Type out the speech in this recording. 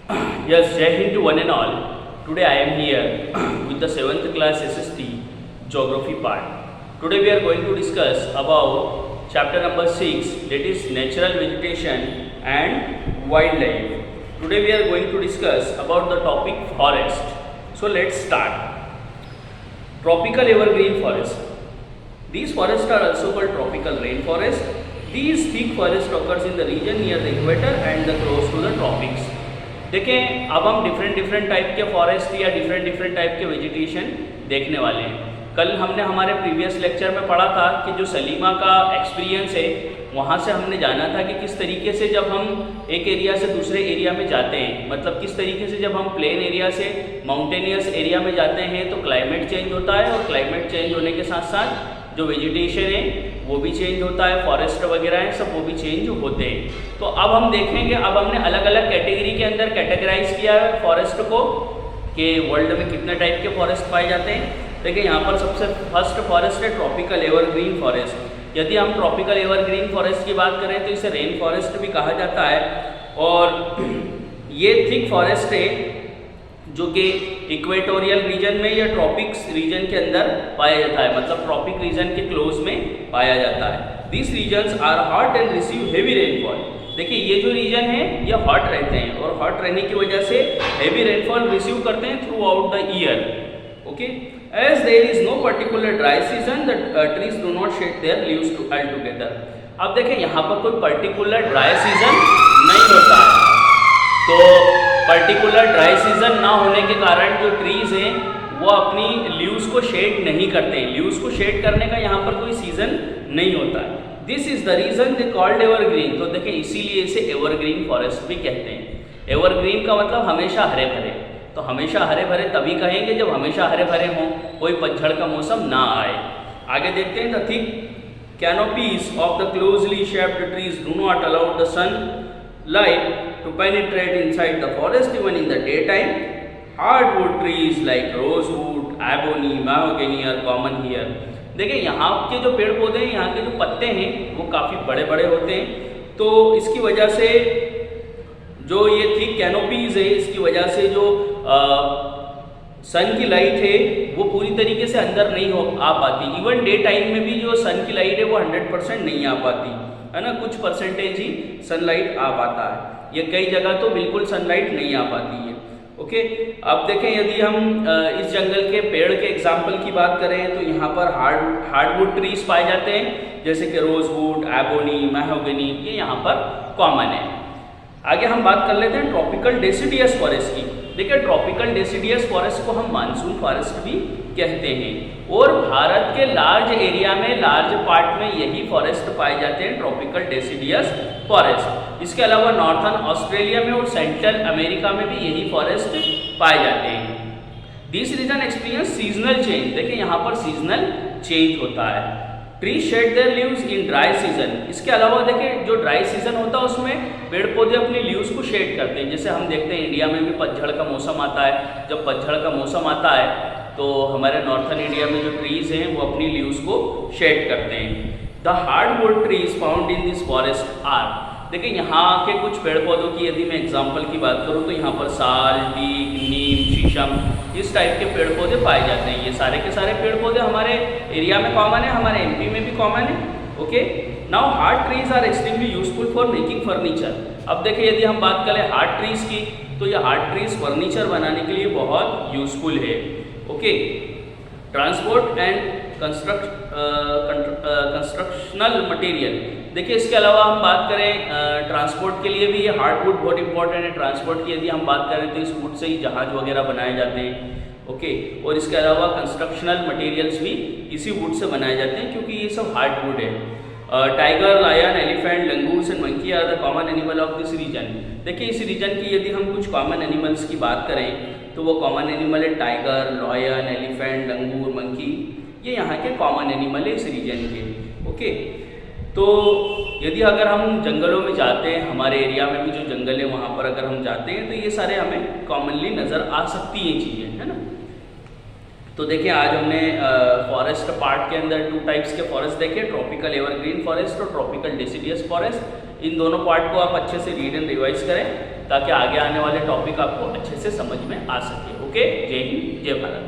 Yes, Jai Hind to one and all. Today I am here with the 7th class SST Geography part. Today we are going to discuss about chapter number 6, that is Natural Vegetation and Wildlife. Today we are going to discuss about the topic forest. So let's start. Tropical evergreen forest. These forests are also called tropical rainforest. These thick forest occurs in the region near the equator and the close to the tropics. देखें, अब हम different type के forest या different type के vegetation देखने वाले हैं। कल हमने हमारे प्रीवियस लेक्चर में पढ़ा था कि जो सलीमा का एक्सपीरियंस है, वहाँ से हमने जाना था कि किस तरीके से जब हम एक एरिया से दूसरे एरिया में जाते हैं, मतलब किस तरीके से जब हम प्लेन एरिया से माउंटेनियस एरिया में जाते हैं तो क्लाइमेट चेंज होता है, और क्लाइमेट चेंज होने के साथ साथ जो वेजिटेशन है वो भी चेंज होता है, फॉरेस्ट वगैरह हैं सब वो भी चेंज होते हैं। तो अब हम देखेंगे, अब हमने अलग अलग कैटेगरी के अंदर कैटेगराइज किया है फॉरेस्ट को कि वर्ल्ड में कितने टाइप के फॉरेस्ट पाए जाते हैं। देखिए यहाँ पर सबसे फर्स्ट फॉरेस्ट है ट्रॉपिकल एवरग्रीन फॉरेस्ट। यदि हम ट्रॉपिकल एवरग्रीन फॉरेस्ट की बात करें तो इसे रेन फॉरेस्ट भी कहा जाता है, और ये थिक फॉरेस्ट है जो कि इक्वेटोरियल रीजन में या ट्रॉपिक्स रीजन के अंदर पाया जाता है, मतलब ट्रॉपिक रीजन के क्लोज में पाया जाता है। This reasons are hot and receive heavy rainfall. देखिए ये जो रीजन है ये हॉट रहते हैं, और हॉट रहने की वजह से हेवी रेनफॉल रिसीव करते हैं throughout the year. Okay, as there is no particular dry season the trees do not shed their leaves all together. अब देखिए यहाँ पर कोई पर्टिकुलर ड्राई सीजन नहीं होता है, तो पर्टिकुलर ड्राई सीजन ना होने के कारण जो ट्रीज हैं वो अपनी लीव्स को शेड नहीं करते हैं। लीव्स को शेड करने का यहाँ पर कोई सीजन नहीं होता है। This is the reason they called evergreen. तो देखिए इसीलिए इसे एवरग्रीन फॉरेस्ट भी कहते हैं। एवरग्रीन का मतलब हमेशा हरे भरे। तो हमेशा हरे भरे तभी कहेंगे जब हमेशा हरे भरे हों, कोई पतझड़ का मौसम ना आए। आगे देखते हैं, the thick canopies of the closely shaped trees do not allow the sun light to penetrate inside the forest even in the daytime. Hardwood trees like rosewood, ebony, mahogany are common here. देखिए यहाँ के जो पेड़ पौधे हैं, यहाँ के जो पत्ते हैं वो काफ़ी बड़े बड़े होते हैं, तो इसकी वजह से जो ये थिक कैनोपीज है इसकी वजह से जो सन की लाइट है वो पूरी तरीके से अंदर नहीं आ पाती। इवन डे टाइम में भी जो सन की लाइट है वो 100% नहीं आ पाती है ना, कुछ परसेंटेज ही सनलाइट आ पाता है। ये कई जगह तो बिल्कुल सनलाइट नहीं आ पाती है। ओके, अब देखें यदि हम इस जंगल के पेड़ के एग्जाम्पल की बात करें तो यहाँ पर हार्डवुड ट्रीज पाए जाते हैं, जैसे कि रोजवुड, एबोनी, मैहोगनी, ये यहाँ पर कॉमन है। आगे हम बात कर लेते हैं ट्रॉपिकल डेसिडियस फॉरेस्ट की। देखिए ट्रॉपिकल डेसिडियस फॉरेस्ट को हम मानसून फॉरेस्ट भी कहते हैं, और भारत के लार्ज एरिया में लार्ज पार्ट में यही फॉरेस्ट पाए जाते हैं, ट्रॉपिकल डेसिडियस फॉरेस्ट। इसके अलावा नॉर्थन ऑस्ट्रेलिया में और सेंट्रल अमेरिका में भी यही फॉरेस्ट पाए जाते हैं। This region experience seasonal change. देखिए यहाँ पर सीजनल चेंज होता है। Tree shed their leaves in dry season. इसके अलावा देखिए जो ड्राई सीजन होता है उसमें पेड़ पौधे अपनी लीव्स को शेड करते हैं। जैसे हम देखते हैं इंडिया में भी पतझड़ का मौसम आता है, जब पतझड़ का मौसम आता है तो हमारे नॉर्थन इंडिया में जो ट्रीज हैं वो अपनी लीव्स को शेड करते हैं। The hardwood trees found in this forest are. देखिए यहाँ के कुछ पेड़ पौधों की यदि मैं एग्जांपल की बात करूँ तो यहाँ पर साल, टीक, नीम, शीशम, इस टाइप के पेड़ पौधे पाए जाते हैं। ये सारे के सारे पेड़ पौधे हमारे एरिया में कॉमन है, हमारे एमपी में भी कॉमन है। Okay, now hard trees are extremely useful for making furniture. अब देखिए यदि हम बात करें हार्ड ट्रीज की तो ये हार्ड ट्रीज फर्नीचर बनाने के लिए बहुत यूजफुल है। Okay, transport and constructional material. देखिए इसके अलावा हम बात करें ट्रांसपोर्ट के लिए भी ये हार्डवुड बहुत इंपॉर्टेंट है। ट्रांसपोर्ट की यदि हम बात करें तो इस वुड से ही जहाज वगैरह बनाए जाते हैं। ओके, और इसके अलावा कंस्ट्रक्शनल मटेरियल्स भी इसी वुड से बनाए जाते हैं क्योंकि ये सब हार्डवुड है। Tiger, lion, elephant, langurs and monkey are the common animal of this region. देखिए इस रीजन की यदि हम कुछ कॉमन एनिमल्स की बात करें तो वो कॉमन एनिमल है टाइगर, लायन, एलिफेंट, लंगूर, मंकी, ये यहाँ के कॉमन एनिमल है इस रीजन के। ओके, तो यदि अगर हम जंगलों में जाते हैं, हमारे एरिया में भी जो जंगल है वहाँ पर अगर हम जाते हैं तो ये सारे हमें कॉमनली नज़र आ सकती हैं चीज़ें, है ना। तो देखिए आज हमने फॉरेस्ट पार्ट के अंदर 2 टाइप्स के फॉरेस्ट देखे, ट्रॉपिकल एवरग्रीन फॉरेस्ट और ट्रॉपिकल डेसिडियस फॉरेस्ट। इन दोनों पार्ट को आप अच्छे से रीड एंड रिवाइज करें ताकि आगे आने वाले टॉपिक आपको अच्छे से समझ में आ सके। ओके, जय हिंद, जय भारत।